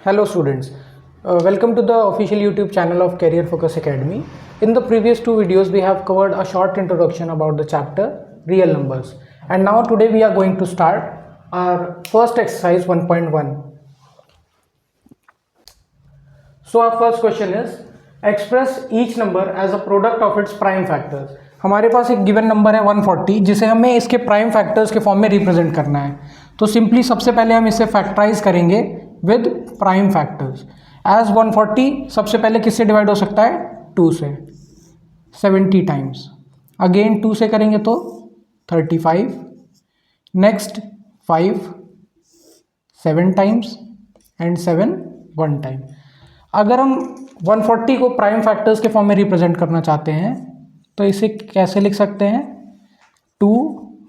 Hello students, welcome to the official YouTube channel of Career Focus Academy. In the previous two videos we have covered a short introduction about the chapter real numbers, and now today we are going to start our first exercise 1.1. So our first question is express each number as a product of its prime factors. हमारे पास एक given number है 140 जिसे हमें इसके prime factors के form में represent करना है. तो सिंपली सबसे पहले हम इसे फैक्टराइज करेंगे विद प्राइम फैक्टर्स. एज 140 सबसे पहले किससे डिवाइड हो सकता है? 2 से 70 टाइम्स. अगेन 2 से करेंगे तो 35. Next 5 7 times and 7 1 time. अगर हम 140 को प्राइम फैक्टर्स के फॉर्म में रिप्रेजेंट करना चाहते हैं तो इसे कैसे लिख सकते हैं? 2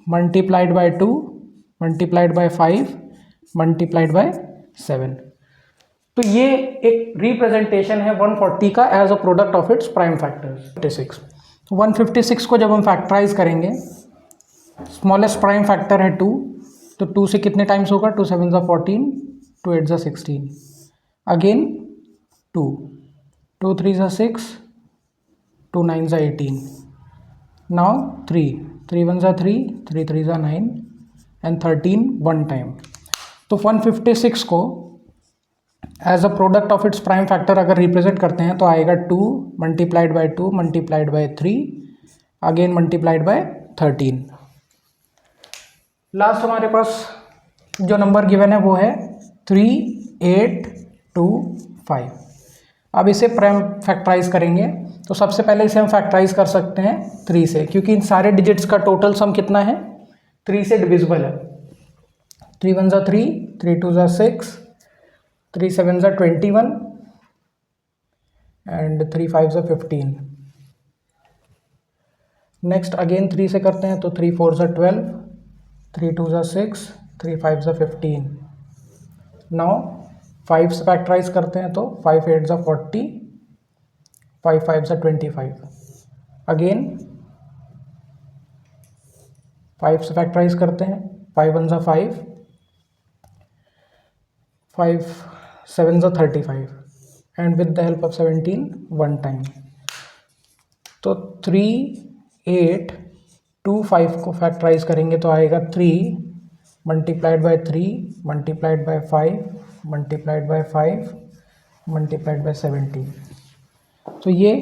multiplied by 2 multiplied by 5 multiplied by 7. तो ये एक रिप्रेजेंटेशन है 140 का as a product of its prime factors. 156 को जब हम फैक्टराइज करेंगे, स्मॉलेस्ट प्राइम फैक्टर है 2, तो 2 से कितने टाइम्स होगा? 2 7 14, 2 8 16. अगेन 2 2 3 6, 2 9 18. Now 3 3 1 3, 3 3 9 and 13 1 time. तो 156 को as a product of its prime factor अगर रिप्रेजेंट करते हैं तो आएगा 2 multiplied by 2 multiplied by 3 again multiplied by 13. Last हमारे पास जो नंबर गिवन है वो है 3 8 2 5. अब इसे प्राइम फैक्टराइज करेंगे तो सबसे पहले इसे हम फैक्टराइज कर सकते हैं 3 से, क्योंकि इन सारे डिजिट्स का टोटल सम कितना है? 3 से डिविजिबल है. 3 1 3, 3 2 6, 3 7 21 एंड 3 5 15. नेक्स्ट अगेन 3 से करते हैं तो 3 4 12, 3 2 6, 3 5 15. नाउ 5 से फैक्टराइज करते हैं तो 5 8 40, 5 5 25. अगेन 5 से फैक्टराइज करते हैं 5 1 5, 5 7 35 and with the help of 17 1 time. तो 3 8 2 5 को फैक्टराइज करेंगे तो आएगा 3 multiplied by 3 multiplied by 5 multiplied by 5 multiplied bye 17. तो ये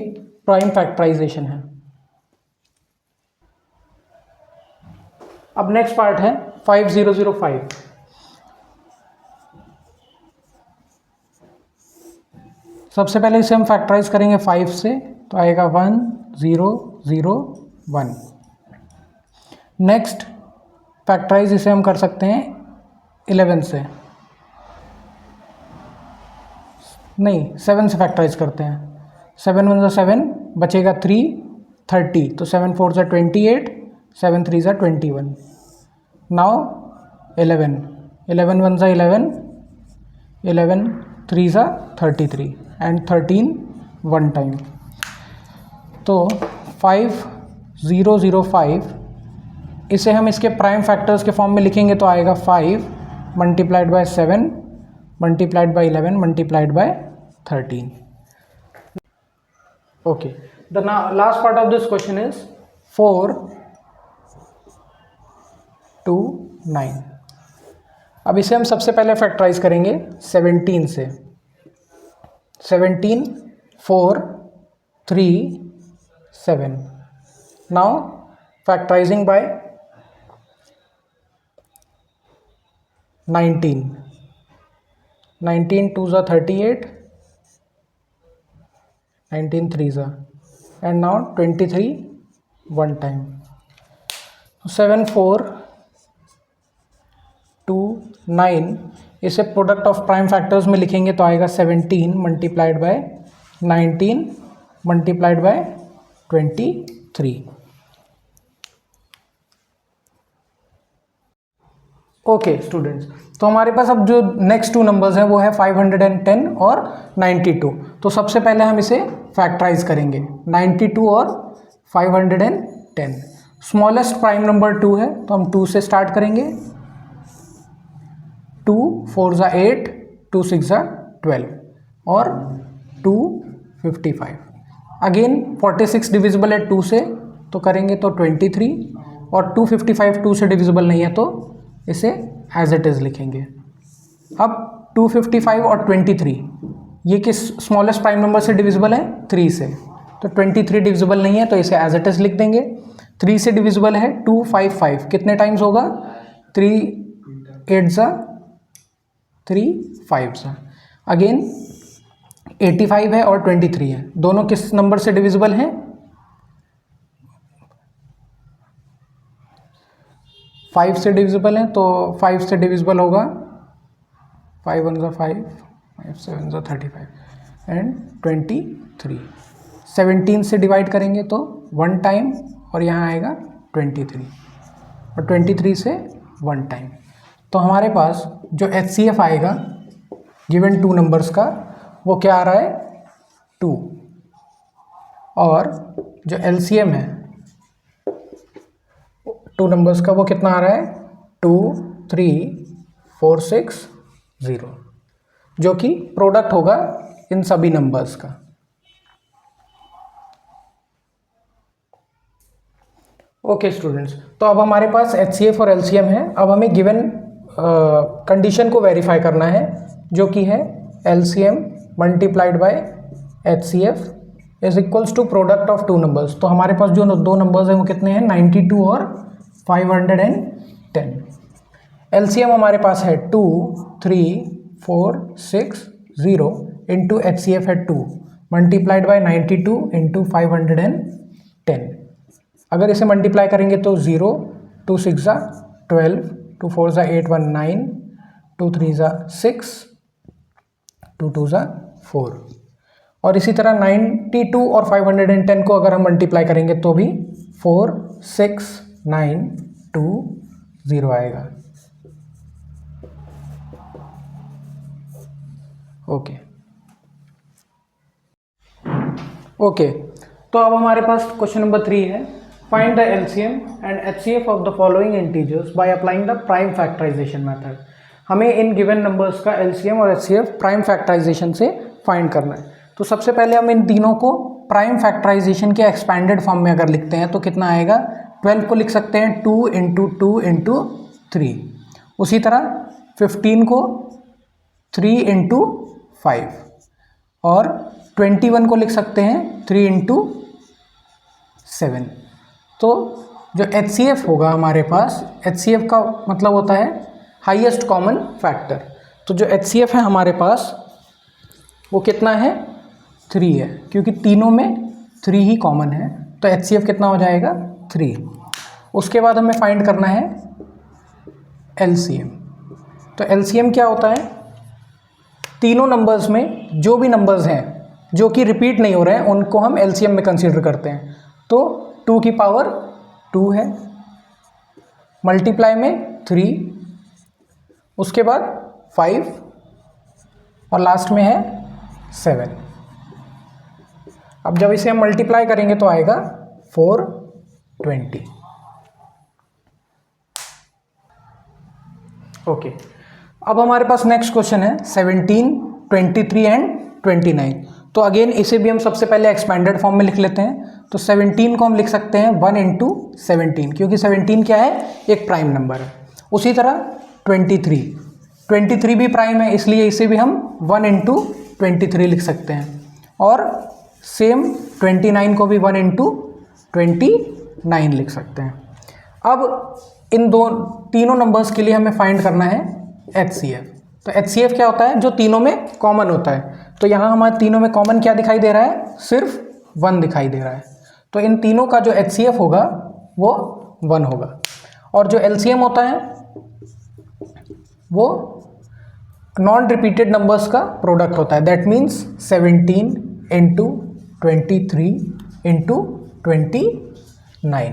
प्राइम फैक्टराइजेशन है. अब नेक्स्ट पार्ट है 5005. सबसे पहले इसे हम फैक्टराइज करेंगे 5 से तो आएगा 1 0 0 1. नेक्स्ट फैक्टराइज इसे हम कर सकते हैं 11 से, नहीं 7 से फैक्टराइज करते हैं. 7 1 7 बचेगा 3 30, तो 7 4 28, 7 3 21. Now 11 11 1 11, 11 3 33 and 13 1 time. तो 5005 इसे हम इसके प्राइम फैक्टर्स के फॉर्म में लिखेंगे तो आएगा 5 multiplied by 7 multiplied by 11 multiplied by 13. Okay, the last part of this question is 4 2 9. अब इसे हम सबसे पहले फैक्टराइज करेंगे 17 से. 17 4 3 7. Now factorising by 19 19 2 38, 19 3 and now 23 1 time. 7 4 2 9 इसे प्रोडक्ट ऑफ प्राइम फैक्टर्स में लिखेंगे तो आएगा 17 multiplied by 19 multiplied by 23. Okay students, तो हमारे पास अब जो नेक्स्ट 2 नंबर्स हैं वो है 510 और 92. तो सबसे पहले हम इसे फैक्टराइज करेंगे 92 और 510. स्मॉलेस्ट प्राइम नंबर 2 है तो हम 2 से स्टार्ट करेंगे. 2 4 8, 2 6 12 और 255। अगेन 46 डिविजिबल है 2 से, तो करेंगे तो 23, और 255 2 से डिविजिबल नहीं है तो इसे एज इट इज़ लिखेंगे। अब 255 और 23 ये किस स्मॉलेस्ट प्राइम नंबर से डिविजिबल है? 3 से, तो 23 डिविजिबल नहीं है तो इसे एज इट इज़ लिख देंगे। 3 से डिविजिबल है 255, कितने टाइम्स होगा? 3 8 ज़ा 3 5 ज़ा। अगेन 85 है और 23 है, दोनों किस नंबर से डिविजिबल हैं? 5 से डिविजिबल हैं, तो 5 से डिविजिबल होगा 5 1 ज़ा 5, 5 7 ज़ा 35 एंड 23। 17 से डिवाइड करेंगे तो 1 टाइम, और यहाँ आएगा 23, और 23 से 1 टाइम। तो हमारे पास जो HCF आएगा गिवन 2 नंबर्स का, वो क्या आ रहा है? 2, और जो LCM है 2 नंबर्स का वो कितना आ रहा है? 2 3 4 6 0, जो कि प्रोडक्ट होगा इन सभी नंबर्स का। ओके स्टूडेंट्स, तो अब हमारे पास HCF और LCM है। अब हमें गिवन कंडीशन को वेरीफाई करना है, जो कि है LCM multiplied by HCF is equals to product of 2 numbers. तो हमारे पास जो 2 नंबर्स हैं वो कितने हैं? 92 और 510। LCM हमारे पास है 2 3 4 6 0 इंटू HCF है 2 मल्टीप्लाइड बाय 92 इंटू 510। अगर इसे मल्टीप्लाई करेंगे तो 0 2 6 ज़ा 12, 2 4 ज़ा 8 1 9, 2 3 ज़ा 6, 2 2 ज़ा 4, और इसी तरह 92 और 510 को अगर हम मल्टीप्लाई करेंगे तो भी 4 6 9 2 0 आएगा। ओके, तो अब हमारे पास क्वेश्चन नंबर 3 है, find the LCM and HCF of the following integers by applying the prime factorisation method. हमें इन गिवन नंबर्स का LCM और HCF प्राइम फैक्टराइजेशन से फाइंड करना है। तो सबसे पहले हम इन तीनों को प्राइम फैक्टराइजेशन के एक्सपेंडेड फॉर्म में अगर लिखते हैं तो कितना आएगा? 12 को लिख सकते हैं 2 इंटू 2 इंटू 3, उसी तरह 15 को 3 इंटू 5, और 21 को लिख सकते हैं 3 इंटू 7। तो जो HCF होगा हमारे पास, HCF का मतलब होता है हाईएस्ट कॉमन फैक्टर। तो जो HCF है हमारे पास वो कितना है? 3 है, क्योंकि तीनों में 3 ही कॉमन है, तो HCF कितना हो जाएगा? 3। उसके बाद हमें फाइंड करना है LCM। तो LCM क्या होता है? तीनों नंबर्स में जो भी नंबर्स हैं जो कि रिपीट नहीं हो रहे हैं उनको हम LCM में कंसीडर करते हैं। तो 2 की पावर 2 है, मल्टीप्लाई में 3, उसके बाद 5, और लास्ट में है 7। अब जब इसे हम मल्टीप्लाई करेंगे तो आएगा 420। ओके, अब हमारे पास नेक्स्ट क्वेश्चन है 17, 23 एंड 29। तो अगेन इसे भी हम सबसे पहले एक्सपेंडेड फॉर्म में लिख लेते हैं। तो 17 को हम लिख सकते हैं 1 इंटू 17, क्योंकि 17 क्या है? एक प्राइम नंबर है। उसी तरह 23 भी प्राइम है, इसलिए इसे भी हम 1 इंटू 23 लिख सकते हैं, और सेम 29 को भी 1 इंटू 29 लिख सकते हैं। अब इन तीनों नंबर्स के लिए हमें फाइंड करना है HCF। तो HCF क्या होता है? जो तीनों में कॉमन होता है। तो यहाँ हमारे तीनों में कॉमन क्या दिखाई दे रहा है? सिर्फ 1 दिखाई दे रहा है। तो इन तीनों का जो HCF होगा वो 1 होगा, और जो LCM होता है वो नॉन रिपीटेड नंबर्स का प्रोडक्ट होता है। दैट मीन्स 17 इंटू 23 इंटू 29,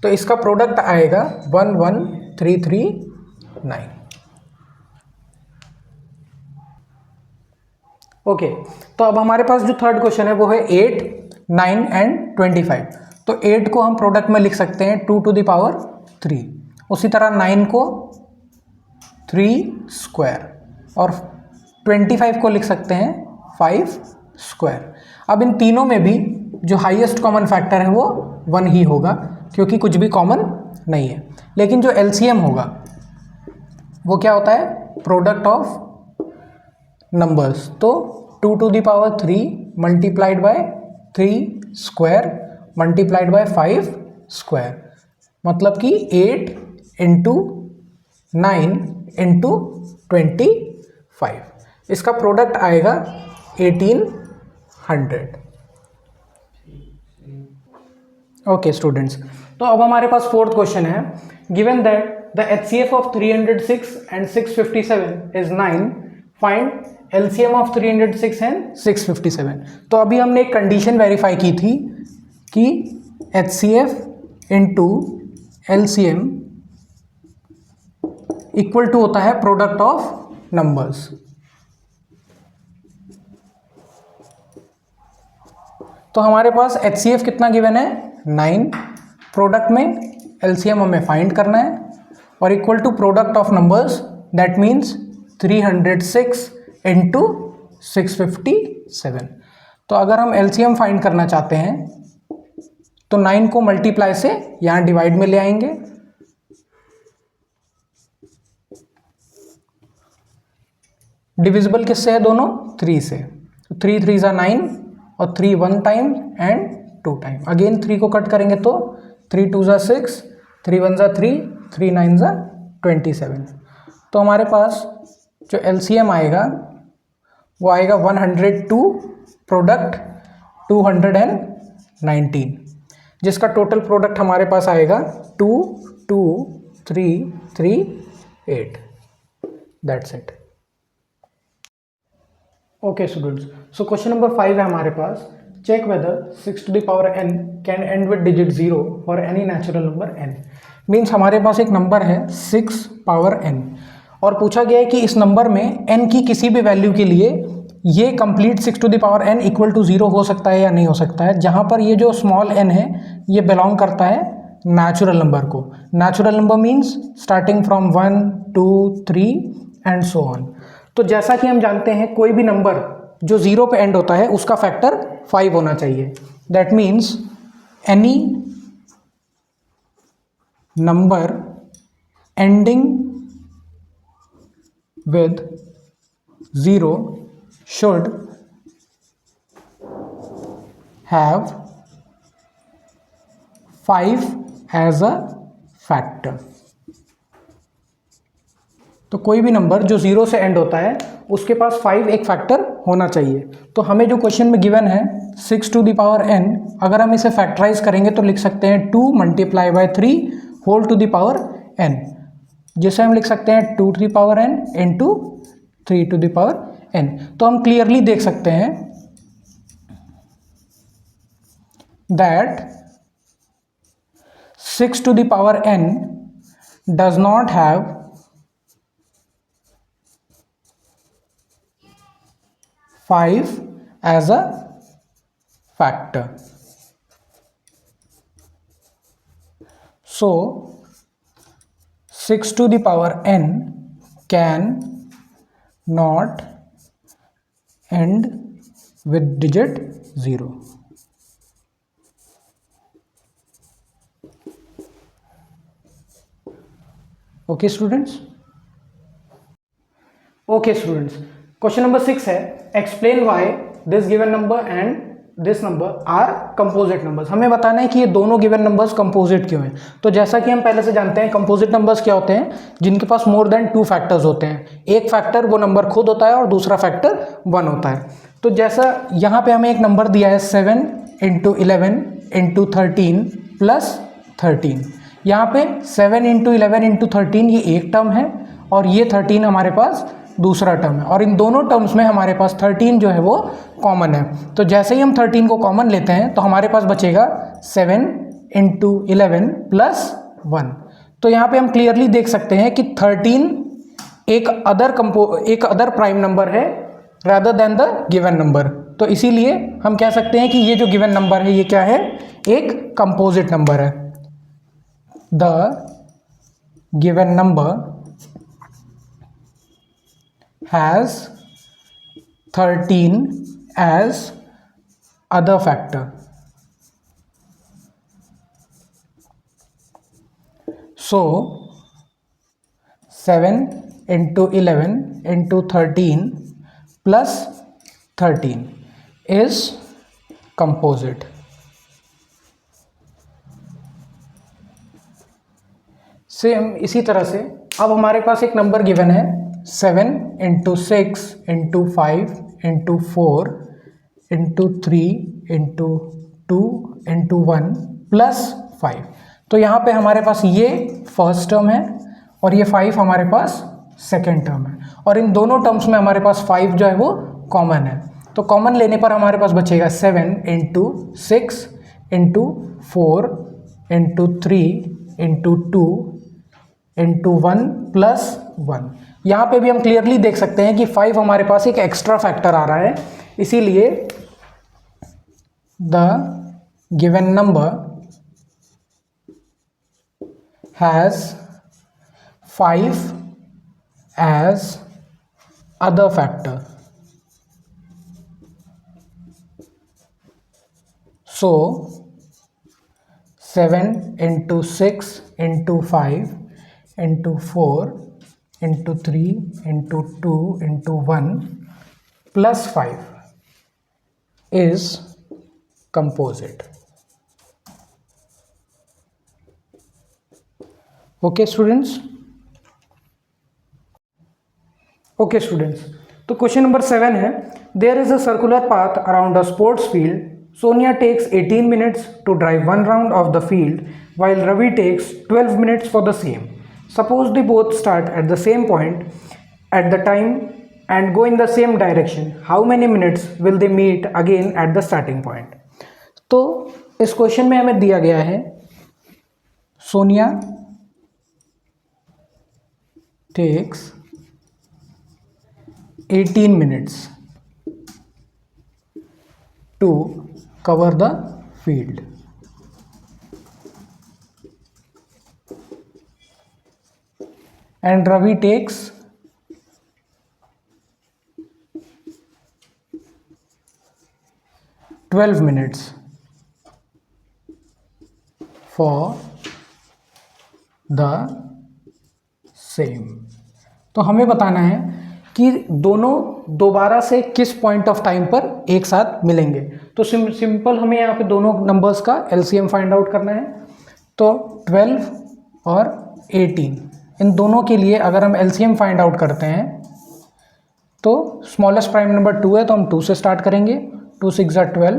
तो इसका प्रोडक्ट आएगा 11339। ओके, तो अब हमारे पास जो थर्ड क्वेश्चन है वो है 8, 9 एंड 25। तो 8 को हम प्रोडक्ट में लिख सकते हैं 2 टू द पावर 3, उसी तरह 9 को 3 स्क्वायर, और 25 को लिख सकते हैं 5 स्क्वायर। अब इन तीनों में भी जो हाईएस्ट कॉमन फैक्टर है वो 1 ही होगा, क्योंकि कुछ भी कॉमन नहीं है। लेकिन जो एलसीएम होगा वो क्या होता है, प्रोडक्ट ऑफ नंबर्स। तो 2 to the power 3 multiplied by 3 square multiplied by 5 square, मतलब कि 8 इंटू 9 इंटू 25। इसका प्रोडक्ट आएगा 1800। ओके स्टूडेंट्स, तो अब हमारे पास फोर्थ क्वेश्चन है। Given that the HCF of 306 and 657 is 9, find LCM of 306 and 657। तो अभी हमने एक कंडीशन वेरीफाई की थी कि HCF into LCM equal to होता है प्रोडक्ट ऑफ नंबर्स। तो हमारे पास HCF कितना गिवन है, 9, प्रोडक्ट में LCM हमें फाइंड करना है और equal to product of numbers, that means 306 into 657। तो अगर हम LCM फाइंड करना चाहते हैं तो 9 को मल्टीप्लाई से यहाँ डिवाइड में ले आएंगे, डिविजिबल किससे है दोनों, 3 से। तो 3 3 ज़ा 9 और 3 1 टाइम एंड 2 टाइम। अगेन 3 को कट करेंगे तो 3 2 ज़ा 6, 3 1 ज़ा 3, 3 9 ज़ा 27। तो हमारे पास जो LCM आएगा वो आएगा 102 प्रोडक्ट 219, जिसका टोटल प्रोडक्ट हमारे पास आएगा 2 2 3 3 8। That's it. Okay students, so question number 5 है हमारे पास। Check whether 6 to the power n can end with digit 0 for any natural number n। Means हमारे पास एक नंबर है 6 पावर n और पूछा गया है कि इस नंबर में n की किसी भी वैल्यू के लिए ये complete 6 to the power n equal to 0 हो सकता है या नहीं हो सकता है, जहाँ पर ये जो स्मॉल n है ये बिलोंग करता है नेचुरल नंबर को। Natural number means starting from 1 2 3 and so on. तो जैसा कि हम जानते हैं कोई भी नंबर जो 0 पे एंड होता है उसका फैक्टर 5 होना चाहिए। That means any number ending with 0 should have 5 as a factor। तो कोई भी नंबर जो 0 से एंड होता है उसके पास 5 एक फैक्टर होना चाहिए। तो हमें जो क्वेश्चन में गिवन है 6 टू द पावर n, अगर हम इसे फैक्टराइज करेंगे तो लिख सकते हैं 2 multiply by 3 whole to the power n, जिसे हम लिख सकते हैं 2 to the power n into 3 to the power n। तो हम क्लियरली देख सकते हैं that 6 to the power n does not have 5 as a factor। So 6 to the power n can not end with digit 0। Okay students? Okay students, question number 6 है explain why this given number and this number are composite numbers. हमें बताना है कि ये दोनों given numbers composite क्यों हैं। तो जैसा कि हम पहले से जानते हैं कंपोजिट नंबर्स क्या होते हैं, जिनके पास मोर देन 2 फैक्टर्स होते हैं। एक फैक्टर वो नंबर खुद होता है और दूसरा फैक्टर 1 होता है। तो जैसा यहाँ पे हमें एक नंबर दिया है 7 इंटू 11 इंटू 13 प्लस 13। यहाँ पे 7 इंटू 11 इंटू 13 ये एक टर्म है और ये 13 हमारे पास दूसरा टर्म है, और इन दोनों टर्म्स में हमारे पास 13 जो है वो कॉमन है। तो जैसे ही हम 13 को कॉमन लेते हैं तो हमारे पास बचेगा 7 इंटू 11 प्लस 1। तो यहाँ पे हम क्लियरली देख सकते हैं कि 13 एक अदर प्राइम नंबर है rather than the given number. तो इसीलिए हम कह सकते हैं कि ये जो गिवन नंबर है ये क्या है, एक कंपोजिट नंबर है। The given number has 13 as other factor. So 7 into 11 into 13 plus 13 is composite. Same इसी तरह से अब हमारे पास एक नंबर गिवन है 7 into 6 into 5 into 4 into 3 into 2 into 1 plus 5। तो यहाँ पे हमारे पास ये फर्स्ट टर्म है और ये 5 हमारे पास सेकेंड टर्म है, और इन दोनों टर्म्स में हमारे पास 5 जो है वो कॉमन है। तो कॉमन लेने पर हमारे पास बचेगा 7 into 6 into 4 into 3 into 2 into 1 plus 1। यहाँ पे भी हम क्लियरली देख सकते हैं कि 5 हमारे पास एक एक्स्ट्रा फैक्टर आ रहा है, इसीलिए the given number has 5 as other factor. So 7 into 6 into 5 into 4 into 3 into 2 into 1 plus 5 is composite. Okay students? Okay students, तो क्वेश्चन नंबर 7 है, there is a circular path around a sports field. Sonia takes 18 minutes to drive one round of the field while Ravi takes 12 minutes for the same. Suppose they both start at the same point at the time and go in the same direction. How many minutes will they meet again at the starting point? तो इस question में हमें दिया गया है Sonia takes 18 minutes to cover the field. And Ravi takes 12 minutes for the same. तो हमें बताना है कि दोनों दोबारा से किस पॉइंट ऑफ टाइम पर एक साथ मिलेंगे। तो सिंपल हमें यहाँ पे दोनों नंबर्स का एलसीएम फाइंड आउट करना है। तो 12 और 18 इन दोनों के लिए अगर हम एलसीएम फाइंड आउट करते हैं तो स्मॉलेस्ट प्राइम नंबर 2 है, तो हम 2 से स्टार्ट करेंगे। 2 6 ज़ा 12,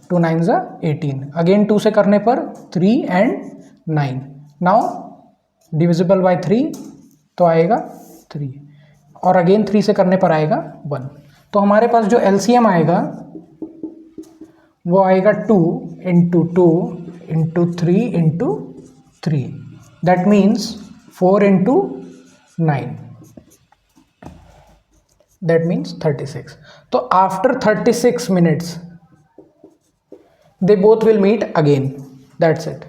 2 9 ज़ा 18, अगेन 2 से करने पर 3 एंड 9। नाउ डिविजिबल बाय 3 तो आएगा 3, और अगेन 3 से करने पर आएगा 1। तो हमारे पास जो एलसीएम आएगा वो आएगा 2 into 2 into 3 into 3, that means 4 into 9, that means 36. तो after 36 minutes they both will meet again, that's it.